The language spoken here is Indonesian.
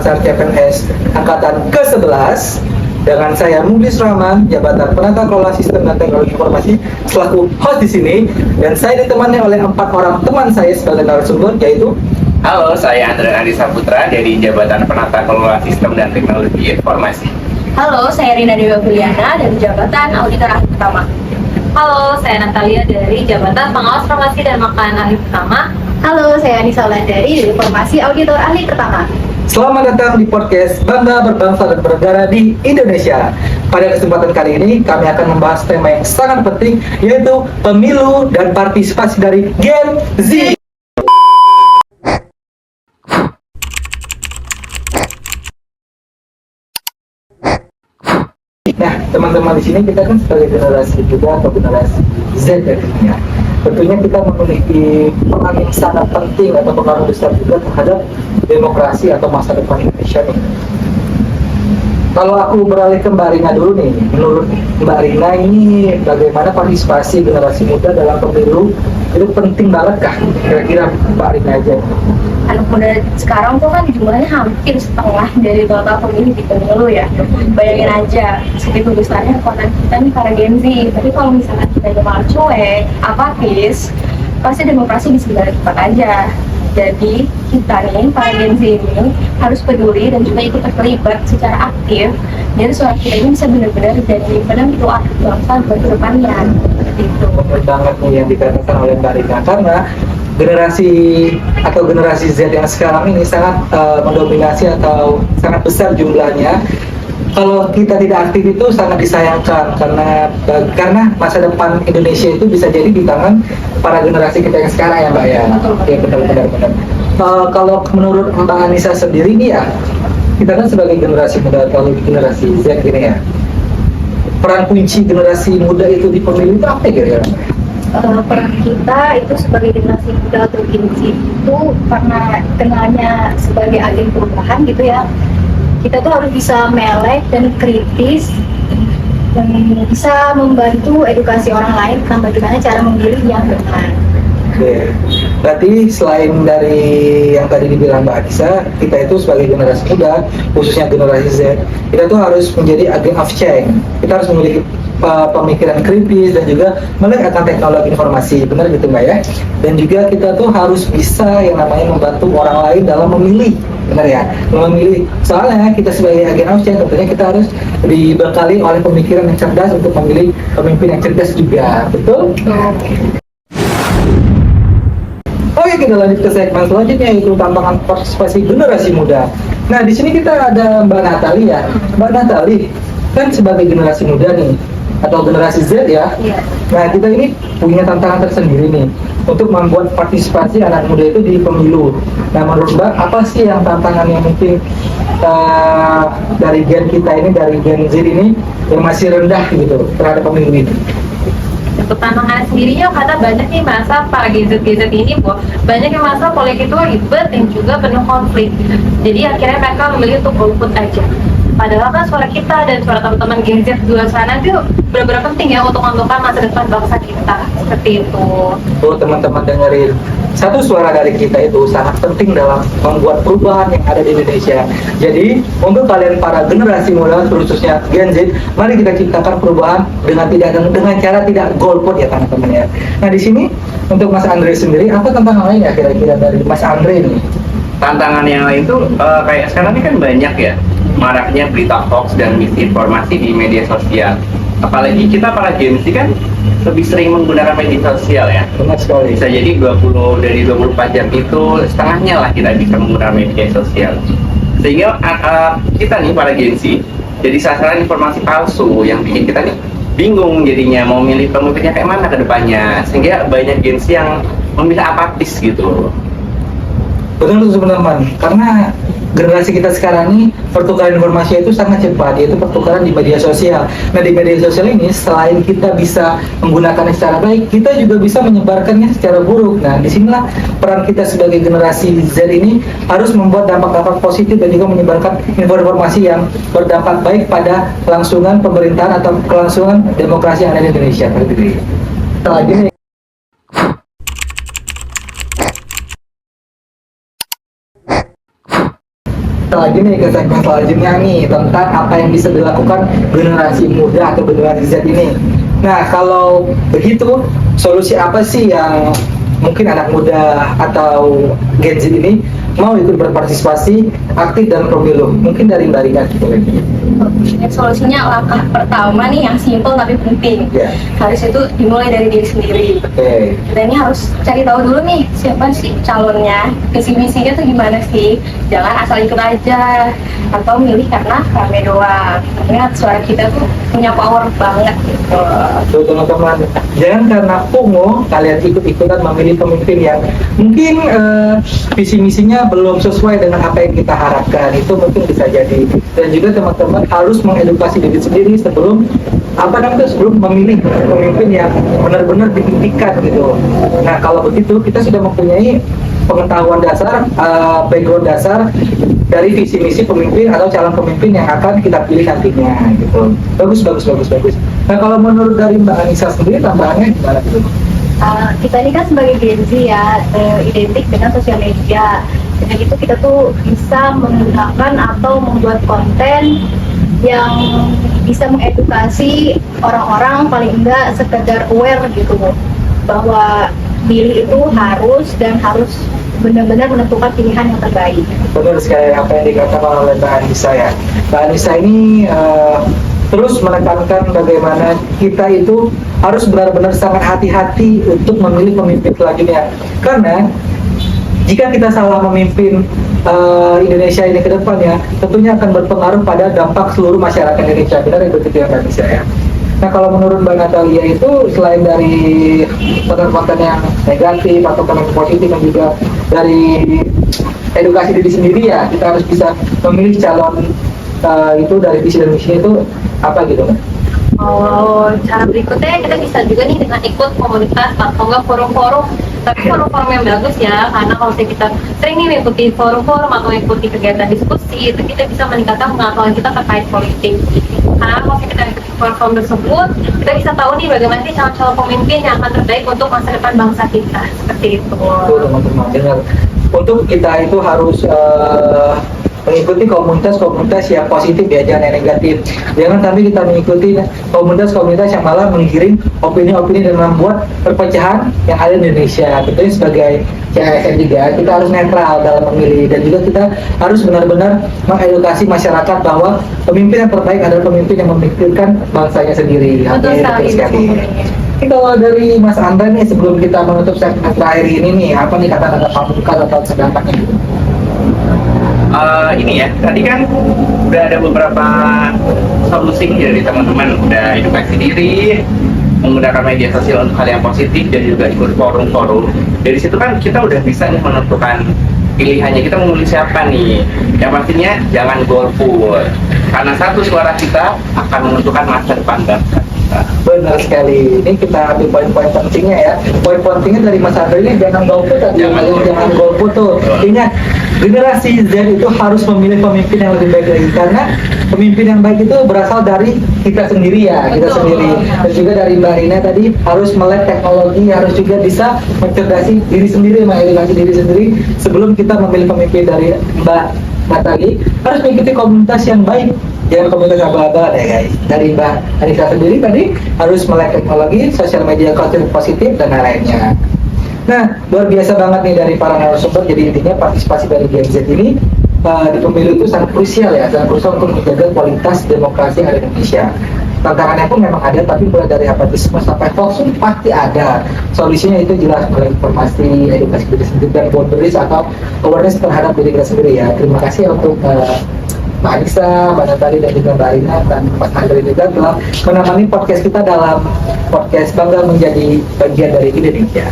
Lansar CPNS Angkatan ke-11 dengan saya Muglis Rahman, jabatan Penata Kelola Sistem dan Teknologi Informasi selaku host di sini, dan saya ditemani oleh 4 orang teman saya sebagai narasumber, yaitu halo, saya Andre Adi Saputra dari Jabatan Penata Kelola Sistem dan Teknologi Informasi. Halo, saya Rina Dewa Buliana dari Jabatan Auditor Ahli Pertama. Halo, saya Natalia dari Jabatan Pengawas Farmasi dan Makanan Ahli Pertama. Halo, saya Anissa Wulandari dari Formasi Auditor Ahli Pertama. selamat datang di podcast Bangga Berbangsa dan Bernegara di Indonesia. Pada kesempatan kali ini kami akan membahas tema yang sangat penting, yaitu pemilu dan partisipasi dari Gen Z. Nah, teman-teman di sini kita kan sebagai generasi muda atau generasi Z ya. Tentunya kita memiliki peran yang sangat penting atau pengaruh besar juga terhadap demokrasi atau masa depan Indonesia nih. Kalau aku beralih ke Mbak Rina dulu nih, menurut Mbak Rina ini bagaimana partisipasi generasi muda dalam pemilu itu penting banget kah? Kira-kira Mbak Rina aja. Anak muda sekarang tuh kan jumlahnya hampir setengah dari total pemilih di pemilu ya. Bayangin aja, segitu besarnya kekuatan kita nih para Gen Z. Tapi kalau misalkan kita malah cuek, apatis, pasti demokrasi bisa berjalan cepat aja. Jadi kita nih, para Gen Z ini harus peduli dan juga ikut terlibat secara aktif. Jadi suara kita ini bisa benar-benar jadi penentu arah bangsa buat kedepannya. Gitu. Banget nih yang dikatakan oleh Mbak Rina, karena generasi Z yang sekarang ini sangat mendominasi atau sangat besar jumlahnya. Kalau kita tidak aktif itu sangat disayangkan, karena masa depan Indonesia itu bisa jadi di tangan para generasi kita yang sekarang ya Mbak ya. Ya benar. Kalau menurut Mbak Anissa sendiri nih ya, kita kan sebagai generasi muda atau generasi Z ini ya, peran kunci generasi muda itu di pemilu itu apa ya? Peran kita itu sebagai generasi muda atau Gen Z itu karena kenalnya sebagai agen perubahan gitu ya, kita tuh harus bisa melek dan kritis dan bisa membantu edukasi orang lain tentang bagaimana cara memilih yang benar. Oke, berarti selain dari yang tadi dibilang Mbak Anissa, kita itu sebagai generasi muda, khususnya generasi Z, kita tuh harus menjadi agent of change. Kita harus memiliki pemikiran kritis dan juga melek akan teknologi informasi, benar gitu Mbak ya. Dan juga kita tuh harus bisa yang namanya membantu orang lain dalam memilih, benar ya, memilih. Soalnya kita sebagai agen of change tentunya kita harus dibekali oleh pemikiran yang cerdas untuk memilih pemimpin yang cerdas juga, betul? Oke, kita lanjut ke segmen selanjutnya, yaitu tantangan partisipasi generasi muda. Nah, di sini kita ada Mbak Natali ya. Mbak Natali kan sebagai generasi muda nih, atau generasi Z ya. Nah, kita ini punya tantangan tersendiri nih untuk membuat partisipasi anak muda itu di pemilu. Nah, menurut Mbak, apa sih yang tantangan yang mungkin dari gen kita ini, dari Gen Z ini yang masih rendah gitu terhadap pemilu itu? Untuk tantangan sendirinya karena banyak nih masa para gadget ini banyak yang masa politik itu ribet dan juga penuh konflik. Jadi akhirnya mereka memilih untuk golput aja. Padahal kan suara kita dan suara teman-teman Gen Z di luar sana itu benar-benar penting ya untuk menentukan masa depan bangsa kita. Seperti itu. Tuh teman-teman dengerin, satu suara dari kita itu sangat penting dalam membuat perubahan yang ada di Indonesia. Jadi untuk kalian para generasi muda, khususnya Gen Z, mari kita ciptakan perubahan dengan cara tidak golput ya teman-teman ya. Nah di sini untuk Mas Andre sendiri, apa tantangan lain ya kira-kira dari Mas Andre ini? Tantangan yang lain tuh kayak sekarang ini kan banyak ya maraknya berita hoax dan misinformasi di media sosial. Apalagi kita para Gen Z kan lebih sering menggunakan media sosial ya. Benar sekali. Bisa jadi 24 jam itu setengahnya lah kita bisa menggunakan media sosial. Sehingga kita nih para Gen Z jadi sasaran informasi palsu yang bikin kita nih bingung jadinya mau milih pemimpinnya kayak mana ke depannya. Sehingga banyak Gen Z yang memilih apatis gitu. Betul teman-teman, karena generasi kita sekarang ini pertukaran informasi itu sangat cepat, yaitu pertukaran di media sosial. Nah di media sosial ini selain kita bisa menggunakannya secara baik, kita juga bisa menyebarkannya secara buruk. Nah disinilah peran kita sebagai generasi Z ini harus membuat dampak-dampak positif dan juga menyebarkan informasi yang berdampak baik pada kelangsungan pemerintahan atau kelangsungan demokrasi yang ada di Indonesia. Lagi nih. lagi nih ke segmen selanjutnya nih tentang apa yang bisa dilakukan generasi muda atau generasi Z ini. Nah, kalau begitu, solusi apa sih yang mungkin anak muda atau Gen Z ini mau ikut berpartisipasi aktif dalam pemilu? Mungkin dari Mbak Rika. Solusinya langkah pertama nih yang simple tapi penting. Ya. Harus itu dimulai dari diri sendiri. Oke. Kita ini harus cari tahu dulu nih siapa sih calonnya, visi misinya tuh gimana sih. Jangan asal ikut aja atau milih karena rame doang. Karena suara kita tuh punya power banget gitu. Tuh teman-teman, jangan karena FOMO kalian ikut-ikutan memilih pemimpin yang mungkin visi misinya belum sesuai dengan apa yang kita harapkan. Itu mungkin bisa jadi. Dan juga teman-teman harus mengedukasi diri sendiri sebelum sebelum memilih pemimpin yang benar-benar diimpikan gitu. Nah, kalau begitu kita sudah mempunyai pengetahuan dasar, background dasar dari visi misi pemimpin atau calon pemimpin yang akan kita pilih nantinya gitu. Bagus. Nah, kalau menurut dari Mbak Anissa sendiri tambahannya gimana gitu? Kita ini kan sebagai Gen Z ya, identik dengan sosial media. Dengan itu kita tuh bisa menggunakan atau membuat konten yang bisa mengedukasi orang-orang, paling enggak sekedar aware gitu bahwa milih itu harus benar-benar menentukan pilihan yang terbaik. Benar sekali apa yang dikatakan oleh Mbak Anissa ya. Mbak Anissa ini terus menekankan bagaimana kita itu harus benar-benar sangat hati-hati untuk memilih pemimpin selanjutnya. Karena jika kita salah memimpin Indonesia ini ke depannya, tentunya akan berpengaruh pada dampak seluruh masyarakat Indonesia. Benar itu ya Mbak Anissa ya. Nah, kalau menurut Mbak Natalia itu selain dari konten-konten yang negatif atau konten positif dan juga dari edukasi diri sendiri ya, kita harus bisa memilih calon itu dari visi dan misinya itu apa gitu Mbak? Cara berikutnya kita bisa juga nih dengan ikut komunitas atau enggak forum-forum, tapi forum-forum yang bagus ya, karena kalau kita sering nih mengikuti forum-forum atau mengikuti kegiatan diskusi, itu kita bisa meningkatkan pengetahuan kita terkait politik. Karena kalau kita mengikuti forum-forum tersebut, kita bisa tahu nih bagaimana sih calon-calon pemimpin yang akan terbaik untuk masa depan bangsa kita, seperti itu. Betul teman-teman, benar. Untuk kita itu harus mengikuti komunitas-komunitas yang positif ya, jangan yang negatif. Jangan sampai kita mengikuti komunitas-komunitas yang malah menggiring opini-opini dan membuat perpecahan yang ada di Indonesia. Tentunya sebagai CSN juga kita harus netral dalam memilih, dan juga kita harus benar-benar mengedukasi masyarakat bahwa pemimpin yang terbaik adalah pemimpin yang memikirkan bangsanya sendiri. Betul sekali. Ini kalau dari Mas Andra nih, sebelum kita menutup segmen terakhir ini nih, apa nih kata-kata pamungkas atau sedampaknya gitu? Ini ya, tadi kan udah ada beberapa solusi dari teman-teman, udah edukasi diri, menggunakan media sosial untuk hal yang positif, dan juga ikut forum-forum. Dari situ kan kita udah bisa nih menentukan pilihannya, kita memilih siapa nih. Yang pastinya jangan golput, karena satu suara kita akan menentukan masa depan bangsa. Benar sekali. Ini kita ambil poin-poin pentingnya ya. Poin pentingnya dari Mas Andra ini jangan golput, jangan golput tuh. Ingat, generasi Z itu harus memilih pemimpin yang lebih baik lagi, karena pemimpin yang baik itu berasal dari kita sendiri ya, kita sendiri. Dan juga dari Mbak Rina tadi harus melek teknologi, harus juga bisa mencerdasi diri sendiri, mengedukasi diri sendiri sebelum kita memilih pemimpin. Dari Mbak Natali harus mengikuti komunitas yang baik, jangan komunitas abal-abal ya guys. Dari Mbak Anissa sendiri tadi harus melek teknologi, sosial media, konten positif dan lainnya. Nah, luar biasa banget nih dari para narasumber. Jadi intinya partisipasi dari Gen Z ini di pemilu itu sangat krusial ya, sangat krusial untuk menjaga kualitas demokrasi yang ada di Indonesia. Tantangannya pun memang ada, tapi mulai dari apatisme sampai hoax pasti ada. Solusinya itu jelas mulai informasi, edukasi diri sendiri, dan boundaries atau awareness terhadap diri kita sendiri ya. Terima kasih untuk Mbak Anissa, Mbak Natali, dan juga Mbak Rina, dan Mas Andri juga telah menemani podcast kita dalam podcast Bangga Menjadi Bagian dari Indonesia.